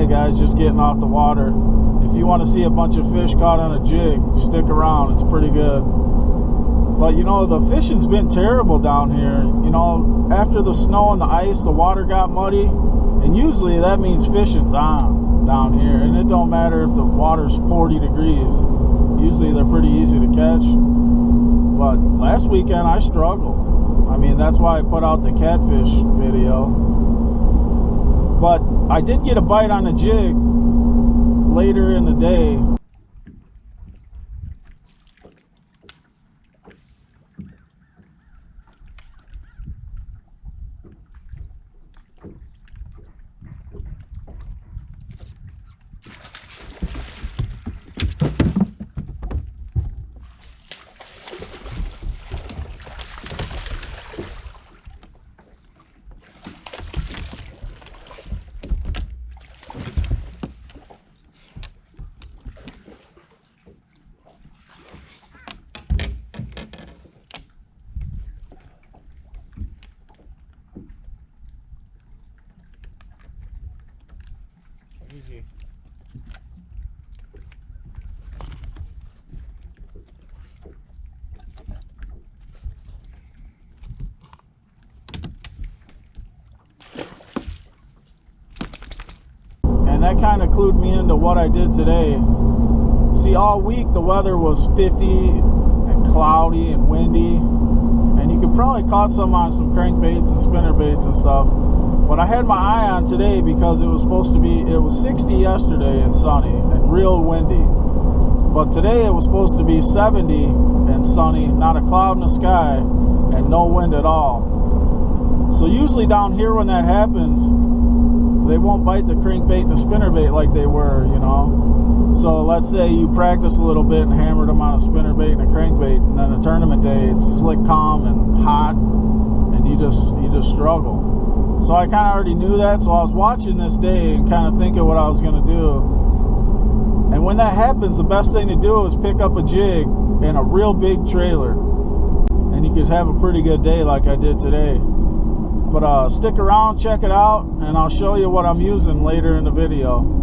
today, guys, just getting off the water. If you want to see a bunch of fish caught on a jig, stick around, it's pretty good. But you know, the fishing's been terrible down here. You know, after the snow and the ice, the water got muddy, and usually that means fishing's on down here, and it don't matter if the water's 40 degrees. Usually they're pretty easy to catch. But last weekend I struggled. I mean, that's why I put out the catfish video. But I did get a bite on a jig later in the day. Easy. And that kind of clued me into what I did today. See, all week the weather was 50 and cloudy and windy, and you could probably caught some on some crankbaits and spinnerbaits and stuff. But I had my eye on today because it was supposed to be, it was 60 yesterday and sunny and real windy. But today it was supposed to be 70 and sunny, not a cloud in the sky, and no wind at all. So usually down here when that happens, they won't bite the crankbait and the spinnerbait like they were, you know. So let's say you practice a little bit and hammered them on a spinnerbait and a crankbait, and then a tournament day it's slick, calm, and hot, and you just struggle. So I kind of already knew that, so I was watching this day and kind of thinking what I was going to do. And when that happens, the best thing to do is pick up a jig and a real big trailer, and you could have a pretty good day like I did today. But stick around, check it out, and I'll show you what I'm using later in the video.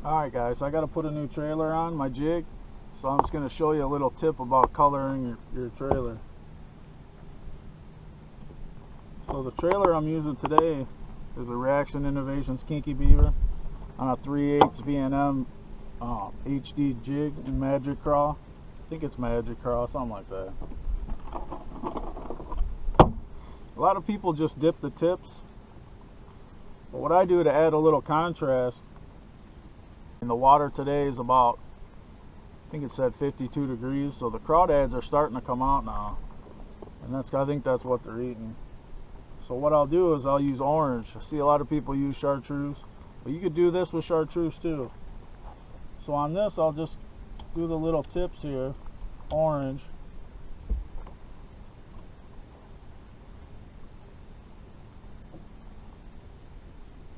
Alright guys, I got to put a new trailer on my jig, so I'm just going to show you a little tip about coloring your trailer. So the trailer I'm using today is a Reaction Innovations Kinky Beaver on a 3/8 V&M HD jig in Magic Craw. I think it's Magic Craw, something like that. A lot of people just dip the tips, but what I do to add a little contrast, and the water today is about, I think it said 52 degrees, so the crawdads are starting to come out now, and I think that's what they're eating. So what I'll do is I'll use orange. I see a lot of people use chartreuse, but you could do this with chartreuse too. So on this, I'll just do the little tips here, orange.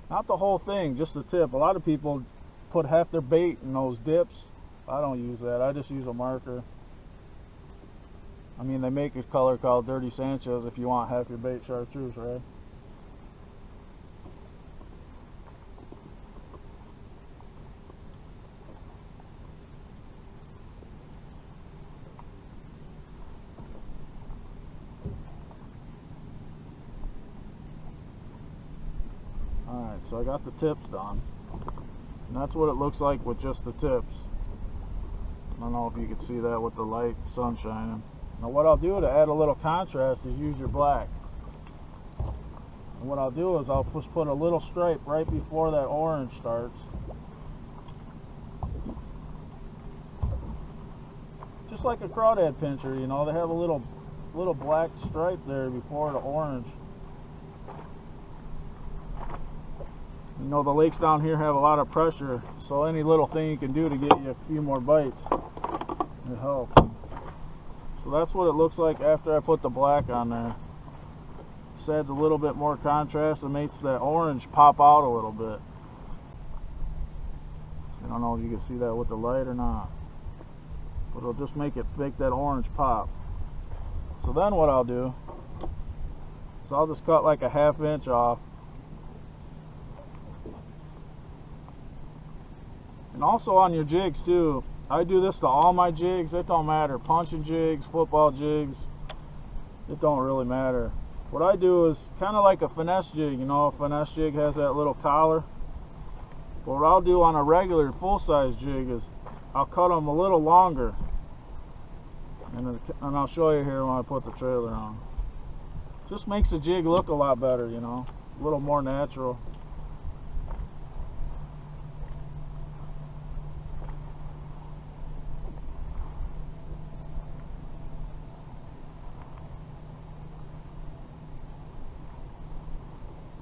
Not the whole thing, just the tip. A lot of people put half their bait in those dips. I don't use that. I just use a marker. I mean, they make a color called Dirty Sanchez if you want half your bait chartreuse, right? Alright, so I got the tips done. And that's what it looks like with just the tips. I don't know if you can see that with the light, the sun shining. Now what I'll do to add a little contrast is use your black. And what I'll do is I'll just put a little stripe right before that orange starts. Just like a crawdad pincher, you know, they have a little black stripe there before the orange. You know, the lakes down here have a lot of pressure, so any little thing you can do to get you a few more bites, it helps. So that's what it looks like after I put the black on there. This adds a little bit more contrast and makes that orange pop out a little bit. I don't know if you can see that with the light or not, but it'll just make that orange pop. So then what I'll do is I'll just cut like a 1/2 inch off. And also on your jigs too, I do this to all my jigs. It don't matter, punching jigs, football jigs, it don't really matter. What I do is kind of like a finesse jig. You know, a finesse jig has that little collar. But what I'll do on a regular full-size jig is I'll cut them a little longer, and I'll show you here when I put the trailer on. Just makes the jig look a lot better, you know, a little more natural.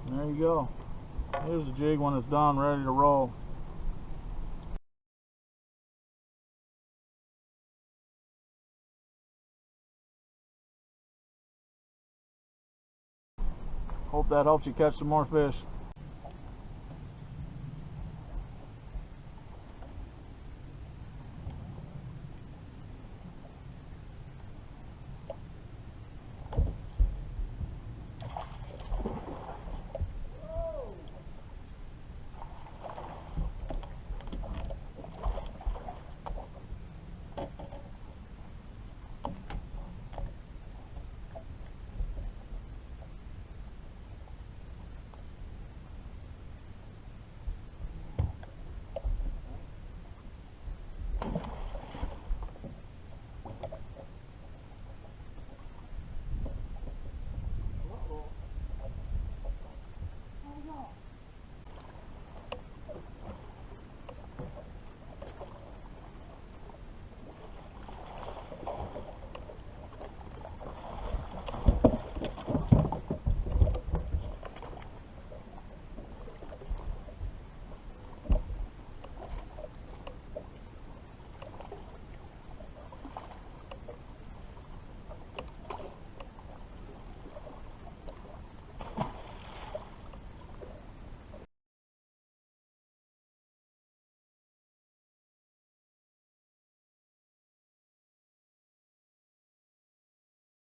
There you go. Here's the jig when it's done, ready to roll. Hope that helps you catch some more fish.